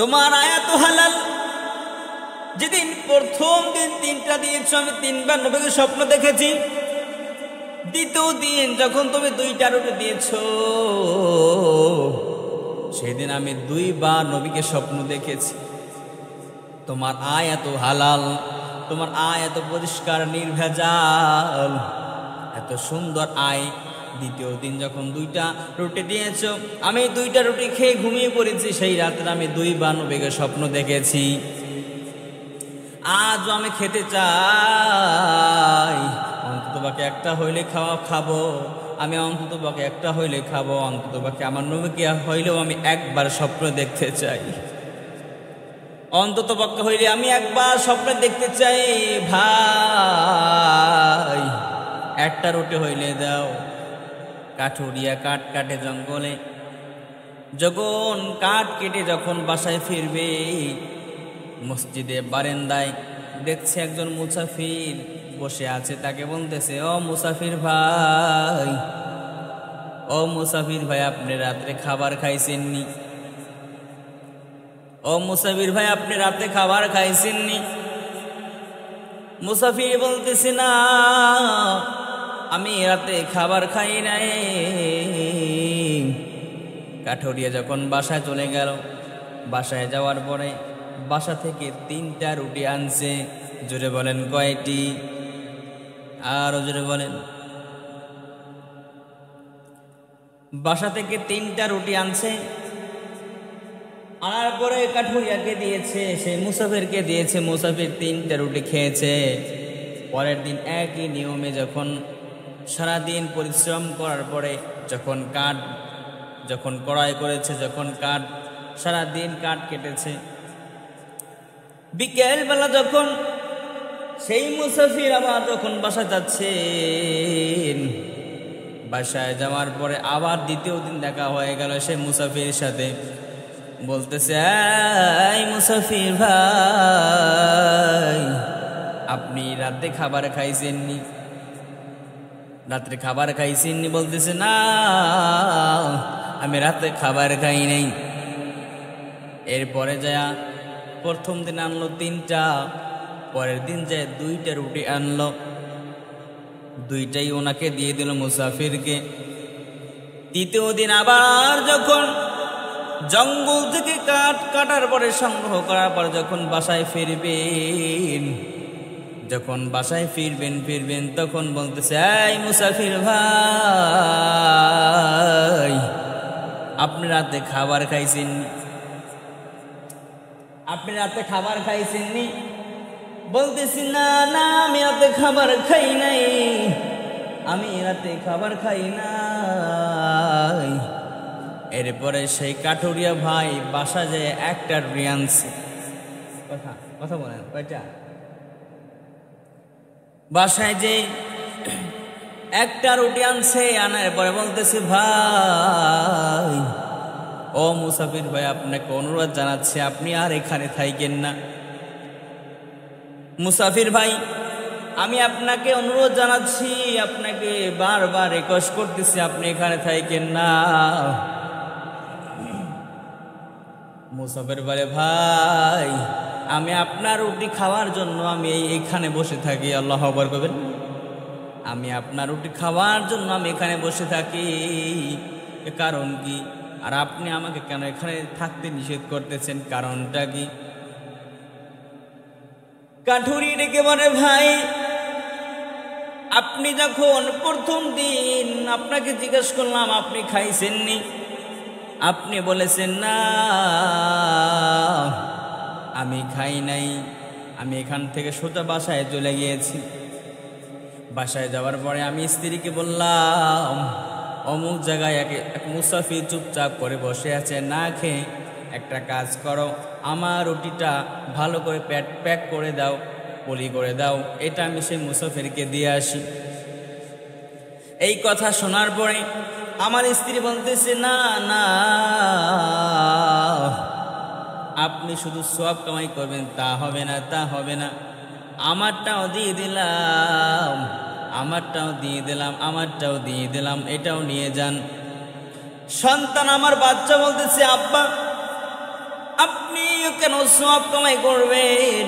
তোমার আয়াত হালাল। যেদিন প্রথম দিন তিনটা দিয়েছ, আমি তিনবার নবীকে স্বপ্ন দেখেছি। দ্বিতীয় দিন যখন তুমি দুইটা রুটি দিয়েছ, সেদিন আমি দুইবার নবীকে স্বপ্ন দেখেছি। তোমার আয়াত হালাল, তোমার আয়াত পরিষ্কার নির্ভেজাল, এত সুন্দর আয়। দ্বিতীয় দিন যখন দুইটা রুটি দিয়েছ, আমি দুইটা রুটি খেয়ে ঘুমিয়ে পড়েছি। সেই রাতে আমি দুইবার নবীকে স্বপ্ন দেখেছি। আজও আমি খেতে চাই, অন্তত বাকি একটা হইলে খাবো। আমি অন্তত বাকি একটা হইলে খাবো। অন্তত বাকি আমার নবীকে হইলেও আমি একবার স্বপ্ন দেখতে চাই। অন্তত পক্ষে হইলে আমি একবার স্বপ্ন দেখতে চাই। ভাই, একটা রুটি হইলে দাও। কাঠুরিয়া কাঠ কাটে জঙ্গলে, যখন কাঠ কেটে যখন বাসায় ফিরবে, মসজিদে বারান্দায় দেখছে একজন মুসাফির বসে আছে। তাকে বলতেছে, ও মুসাফির ভাই, ও মুসাফির ভাই, আপনি রাত্রে খাবার খাইছেননি? ও মুসাফির ভাই, আপনি রাতে খাবার খাইছেননি? মুসাফির বলতেছে, না, আমি রাতে খাবার খাই নাই। কাঠুরিয়া যখন বাসায় চলে গেল, বাসায় যাওয়ার পরে বাসা থেকে তিনটা রুটি আনছে। জোরে বলেন কয়টি? আরো জোরে বলেন। বাসা থেকে তিনটা রুটি আনছে, আনার পরে কাঠুরিয়াকে দিয়েছে, সেই মুসাফিরকে দিয়েছে। মুসাফির তিনটা রুটি খেয়েছে। পরের দিন একই নিয়মে যখন সারাদিন পরিশ্রম করার পরে যখন কড়াই করেছে, যখন সারাদিন কাঠ কেটেছে, বিকেলবেলা যখন সেই মুসাফির আবার যখন বাসা যাচ্ছে, বাসায় যাওয়ার পরে আবার দ্বিতীয় দিন দেখা হয়ে গেল সেই মুসাফিরের সাথে। বলতেছে, এই মুসাফির ভাই, আপনি রাতে খাবার খাইছেননি? রাত্রে খাবার খাইছেননি? বলতেছে, না, আমি রাতে খাবার খাই নাই। এরপরে যায় প্রথম দিন আনলো তিনটা, পরের দিন যায় দুইটা রুটি আনলো, দুইটাই ওনাকে দিয়ে দিল মুসাফিরকে। তৃতীয় দিন আবার যখন জঙ্গল থেকে কাঠ কাটার পরে সংগ্রহ করার পর যখন বাসায় ফিরবেন তখন বলতেছে, এই মুসাফির ভাই, আপনি রাতে খাবার খাইছেননি? আপনি রাতে খাবার খাইছেননি? বলতেছি, না, না, আমি রাতে খাবার খাই নাই, আমি রাতে খাবার খাই নাই। এরপরে সেই কাঠুরিয়া ভাই বাসা যায় একটা রুটি আনছে। কথা বলেন কয়টা? বাসায় যে একটা রুটি আনছে, আনার পরে বলতেছে, ভাই, ও মুসাফির ভাই, আপনাকে অনুরোধ জানাচ্ছি, আপনি আর এখানে থাকেন না। মুসাফির ভাই, আমি আপনাকে অনুরোধ জানাচ্ছি, আপনাকে বারবার রিকোয়েস্ট করতেছি, আপনি এখানে থাকেন না। মুসাফির বলে, ভাই, আমি আপনার রুটি খাওয়ার জন্য আমি এখানে বসে থাকি। আল্লাহু আকবার বলবেন। আমি আপনার রুটি খাওয়ার জন্য আমি এখানে বসে থাকি, কারণ কি? আর আপনি আমাকে কেন এখানে থাকতে নিষেধ করতেছেন, কারণটা কি? কাঠুরি ডেকে বলে, ভাই, আপনি যখন প্রথম দিন আপনাকে জিজ্ঞেস করলাম আপনি খাইছেননি, আপনি বলেছেন না, আমি খাই নাই। আমি এখান থেকে সোজা বাসায় চলে গিয়েছি। বাসায় যাওয়ার পরে আমি স্ত্রীকে বললাম, অমুক জায়গায় এক মুসাফির চুপচাপ করে বসে আছে না খেয়ে, একটা কাজ করো, আমার রুটিটা ভালো করে প্যাক করে দাও, পলি করে দাও, এটা আমি সেই মুসাফিরকে দিয়ে আসি। এই কথা শোনার পরে আমার স্ত্রী বলতেছে, না, না, আপনি শুধু সওয়াব কামাই করবেন তা হবে না, তা হবে না। আমারটাও দিয়ে দিলাম, আমারটাও দিয়ে দিলাম, আমারটাও দিয়ে দিলাম, এটাও নিয়ে যান। সন্তান আমার বাচ্চা বলতেছে, আব্বা, আপনি কেন সওয়াব কামাই করবেন?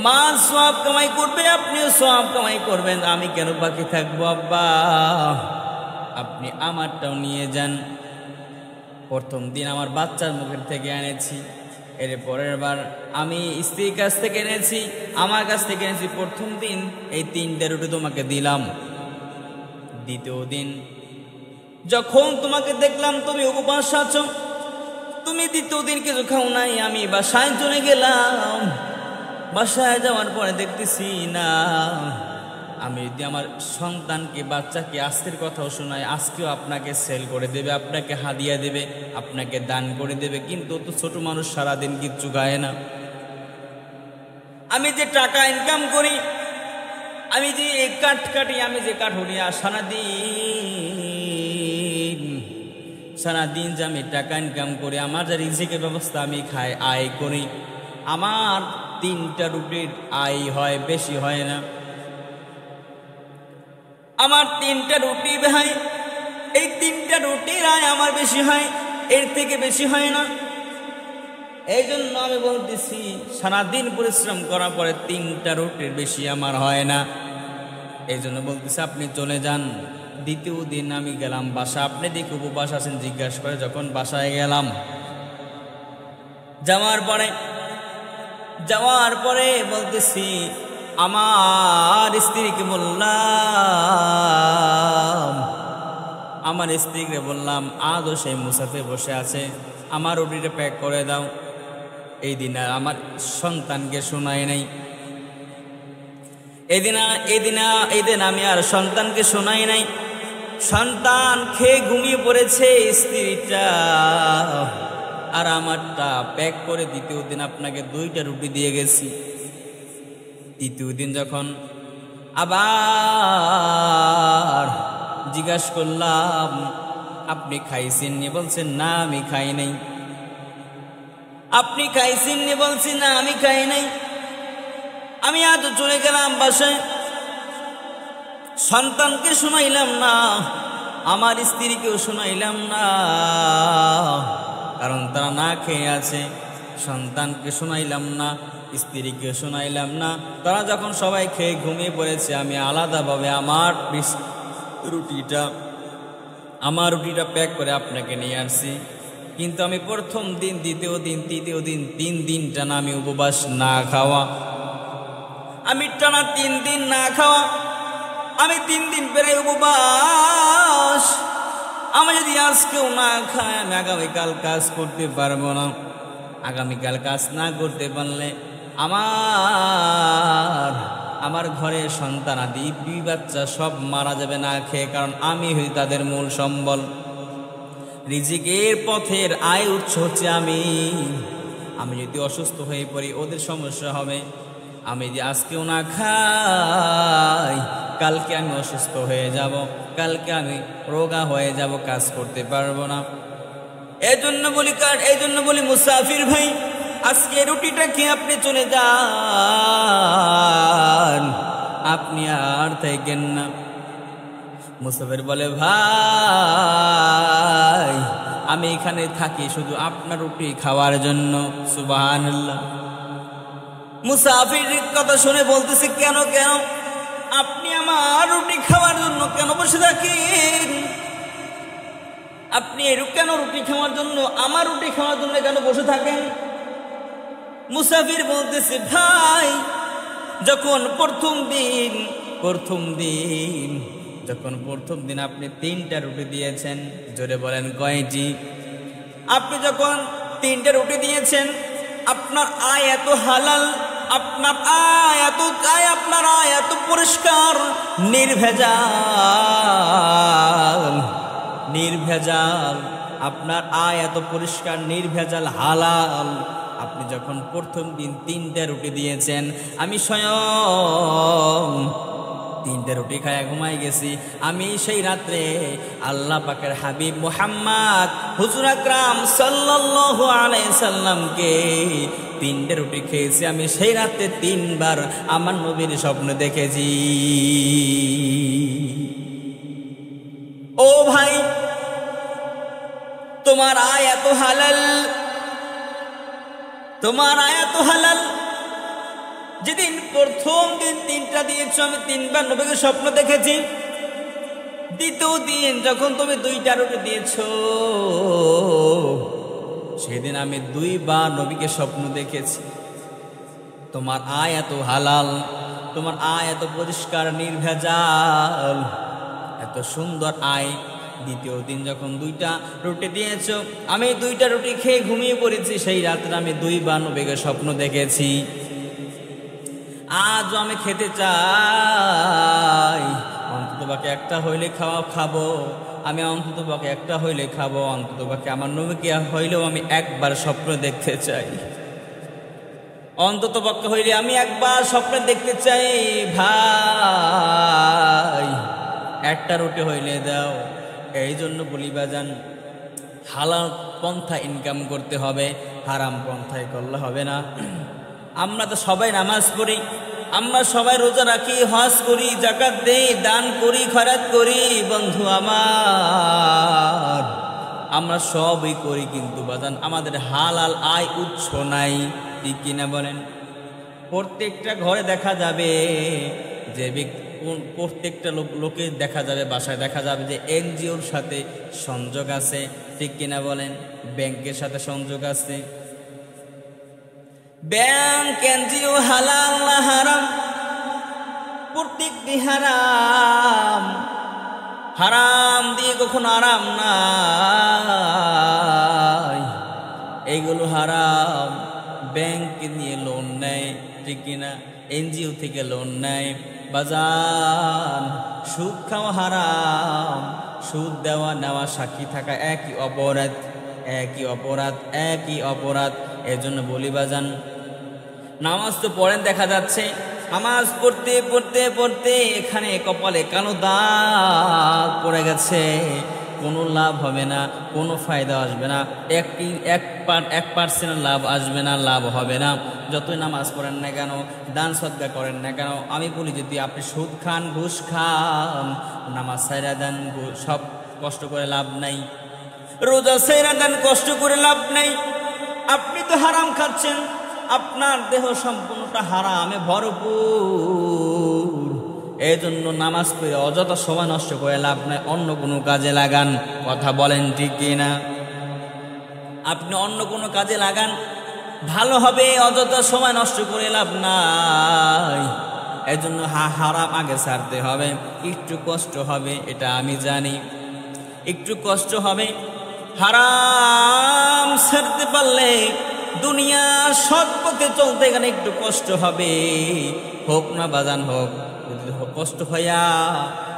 মা সওয়াব কামাই করবে, আপনিও সওয়াব কামাই করবেন, আমি কেন বাকি থাকবো? আব্বা, আপনি আমারটাও নিয়ে যান। প্রথম দিন আমার বাচ্চার মুখের থেকে এনেছি, এর পরের বার আমি স্ত্রীর কাছ থেকে এনেছি, আমার কাছ থেকে এনেছি। প্রথম দিন এই 3টে রুটি তোমাকে দিলাম। দ্বিতীয় দিন যখন তোমাকে দেখলাম তুমি উপবাস আছো, তুমি দ্বিতীয় দিন কিছু খাও নাই, আমি বাসায় চলে গেলাম। বাসায় যাওয়ার পরে দেখতেছি না, আমি যদি আমার সন্তানকে বাচ্চাকে আজকের কথাও শোনাই, আজকেও আপনাকে সেল করে দেবে, আপনাকে হাদিয়া দেবে, আপনাকে দান করে দেবে, কিন্তু তো ছোট মানুষ সারাদিন কিচ্ছু গায় না। আমি যে টাকা ইনকাম করি, আমি যে কাঠ কাটি, আমি যে কাঠুরিয়া সারাদিন যে আমি টাকা ইনকাম করি, আমার যে রিজিকের ব্যবস্থা আমি খাই, আয় করি, আমার 3টা রুটির আয় হয়, বেশি হয় না। আমার 3টা রুটি ভাই, এই 3টা রুটির আয় আমার বেশি হয়, এর থেকে বেশি হয় না। এই জন্য আমি বলতেছি, সারাদিন পরিশ্রম করার পরে 3টা রুটির বেশি আমার হয় না। এই জন্য বলতেছি আপনি চলে যান। দ্বিতীয় দিন আমি গেলাম বাসা, আপনি দেখি উপবাস আছেন জিজ্ঞাসা করে, যখন বাসায় গেলাম, যাওয়ার পরে বলতেছি, আমার স্ত্রীকে বললাম, আজও সেই মুসাফে বসে আছে, আমার রুটিটা প্যাক করে দাও। এই দিন আর আমার সন্তানকে শোনাই নাই, এই দিন আমি আর সন্তানকে শোনাই নাই। সন্তান খেয়ে ঘুমিয়ে পড়েছে, স্ত্রীটা আর আমারটা প্যাক করে দ্বিতীয় দিন আপনাকে 2টা রুটি দিয়ে গেছি। তৃতীয় দিন যখন আবার জিজ্ঞাসা করলাম, আপনি খাইছেন নি? বলছেন না আমি খাই নাই। আপনি খাইছেন নি? বলছেন না আমি খাই নাই। আমি আজ চলে গেলাম বাসায়, সন্তানকে শোনাইলাম না, আমার স্ত্রীকেও শোনাইলাম না, কারণ তারা না খেয়ে আছে। সন্তানকে শোনাইলাম না, স্ত্রীকে শোনাইলাম না। তারা যখন সবাই খেয়ে ঘুমিয়ে পড়েছে, আমি আলাদাভাবে আমার রুটিটা প্যাক করে আপনাকে নিয়ে আসছি। কিন্তু আমি প্রথম দিন, দ্বিতীয় দিন, তৃতীয় দিন, 3 দিন টানা আমি উপবাস না খাওয়া, আমি টানা 3 দিন না খাওয়া, আমি 3 দিন পেরে উপবাস। আমি যদি আজকেও না খাই, আমি আগামীকাল কাজ করতে পারবো না। আগামীকাল কাজ না করতে পারলে আমার ঘরে সন্তানাদি, বিবি বাচ্চা সব মারা যাবে না খেয়ে, কারণ আমি হই তাদের মূল সম্বল। রিজিকের পথের আয় উৎস হচ্ছে আমি যদি অসুস্থ হয়ে পড়ি, ওদের সমস্যা হবে। আমি যে আজকেও না খাই, কালকে আমি অসুস্থ হয়ে যাব, কালকে আমি রোগা হয়ে যাব, কাজ করতে পারবো না। এই জন্য বলি মুসাফির ভাই, আজকে রুটিটা খেয়ে আপনি চলে যান, আপনি আর থাকেন না। মুসাফির বলে, ভাই আমি এখানে থাকি শুধু আপনার রুটি খাওয়ার জন্য। সুবহানাল্লাহ। মুসাফির কথা শুনে বলতেছে, কেন আপনি আমার রুটি খাওয়ার জন্য কেন বসে থাকেন? আপনি কেন রুটি খাওয়ার জন্য, আমার রুটি খাওয়ার জন্য কেন বসে থাকেন? মুসাফির বলতেছে, ভাই যখন প্রথম দিন আপনি 3টা রুটি দিয়েছেন, জোরে বলেন কয়টি? আপনি যখন 3টা রুটি দিয়েছেন, আপনার আয় এত হালাল, আপনার আয় এত পরিষ্কার, নির্ভেজাল, আপনার আয় এত পরিষ্কার, নির্ভেজাল, হালাল। আপনি যখন প্রথম দিন 3টা রুটি দিয়েছেন, আমি স্বয়ং 3টা রুটি খায়া ঘুমাই গেছি। আমি সেই রাত্রে আল্লাহ পাকের হাবিব মুহাম্মদ হুজুর আকরাম সাল্লাল্লাহু আলাইহি সাল্লামকে 3টা রুটি খেয়েছি। আমি সেই রাতে 3 বার আমার নবীর স্বপ্ন দেখেছি। ও ভাই, তোমার আয় এত হালাল, তোমার আয়াত হালাল। যেদিন প্রথম দিন 3টা দিয়েছো, আমি 3বার নবীকে স্বপ্ন দেখেছি। দ্বিতীয় দিন যখন তুমি 2টা রুটি দিয়েছো, সেদিন আমি 2বার নবীকে স্বপ্ন দেখেছি। তোমার আয়াত হালাল, তোমার আয়াত পরিষ্কার নির্ভেজাল, এত সুন্দর আয়। দ্বিতীয় দিন যখন 2টা রুটি দিয়েছো, আমি 2টা রুটি খেয়ে ঘুমিয়ে পড়েছি। সেই রাত্রে আমি 2বার নবীকে স্বপ্ন দেখেছি। আজও আমি খেতে চাই, অন্ততপক্ষে একটা হইলে খাবো। আমি অন্ততপক্ষে একটা হইলে খাবো। অন্ততপক্ষে আমার নবীকে হইলেও আমি একবার স্বপ্ন দেখতে চাই। অন্ততপক্ষে হইলে আমি একবার স্বপ্ন দেখতে চাই। ভাই, একটা রুটি হইলে দাও। এই জন্য বলি বাজান, হালাল পন্থা ইনকাম করতে হবে, হারাম পন্থায় করলে হবে না। আমরা তো সবাই নামাজ পড়ি, আমরা সবাই রোজা রাখি, হজ করি, যাকাত দেই, দান করি, খয়রাত করি। বন্ধু আমার, আমরা সবই করি, কিন্তু বাজান আমাদের হালাল আয় উৎস নাই। ঠিক কিনা বলেন? প্রত্যেকটা ঘরে দেখা যাবে যে প্রত্যেকটা লোকে দেখা যাবে, বাসায় দেখা যাবে যে এনজিওর সাথে সংযোগ আছে। ঠিক কিনা বলেন? ব্যাংকের সাথে সংযোগ আছে। ব্যাংক, এনজিও হালাল না হারাম? প্রত্যেকটি হারাম। হারাম দিয়ে কখনো আরাম নাই, এইগুলো হারাম। ব্যাংক নিয়ে লোন নেয়, ঠিক কিনা? এনজিও থেকে লোন নেয়। বাজান, সুদ খাওয়া হারাম। সুদ দেওয়া নেওয়া, সাক্ষী থাকা একই অপরাধ, একই অপরাধ, একই অপরাধ। এজন্য বলি বাজান, নামাজ তো পড়েন, দেখা যাচ্ছে নামাজ পড়তে পড়তে পড়তে এখানে কপালে কালো দাগ পড়ে গেছে। কোনো লাভ হবে না, কোনো ফায়দা আসবে না, 1% লাভ আসবে না, লাভ হবে না। যতই নামাজ পড়েন না কেন, দান সদকা করেন না কেন, আমি বলি যদি আপনি সুদ খান, ঘুষ খান, নামাজ ছাইরা দেন, সব কষ্ট করে লাভ নাই। রোজা ছাইরা দেন, কষ্ট করে লাভ নাই। আপনি তো হারাম খাচ্ছেন, আপনার দেহ সম্পূর্ণটা হারামে ভরপুর। এই জন্য নামাজ পড়ে অযথা সময় নষ্ট করে লাভ নাই, অন্য কোনো কাজে লাগান। কথা বলেন ঠিক কিনা? আপনি অন্য কোনো কাজে লাগান, ভালো হবে। অযথা সময় নষ্ট করে লাভ নাই। এই জন্য হারাম আগে ছাড়তে হবে। একটু কষ্ট হবে, এটা আমি জানি, একটু কষ্ট হবে। হারাম ছাড়তে পারলে দুনিয়ার সৎ পথে চলতে গেলে একটু কষ্ট হবে। হোক না বাজান, হোক। যদি কষ্ট হইয়া,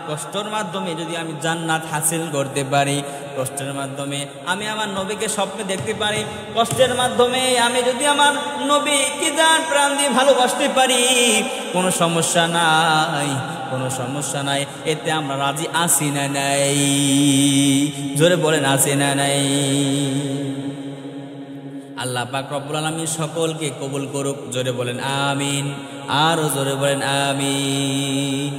কষ্টের মাধ্যমে যদি আমি জান্নাত হাসিল করতে পারি, কষ্টের মাধ্যমে আমি আমার নবীকে স্বপ্নে দেখতে পারি, কষ্টের মাধ্যমে আমি যদি আমার নবীকে জান প্রাণ দিয়ে ভালোবাসতে পারি, কোনো সমস্যা নাই, কোনো সমস্যা নাই। এতে আমরা রাজি আছি না নাই? জোরে বলেন, আছি না নাই? আল্লাহ পাক রব্বুল আলামিন সকলকে কবুল করুক। জোরে বলেন আমিন, আরো জোরে বলেন আমিন।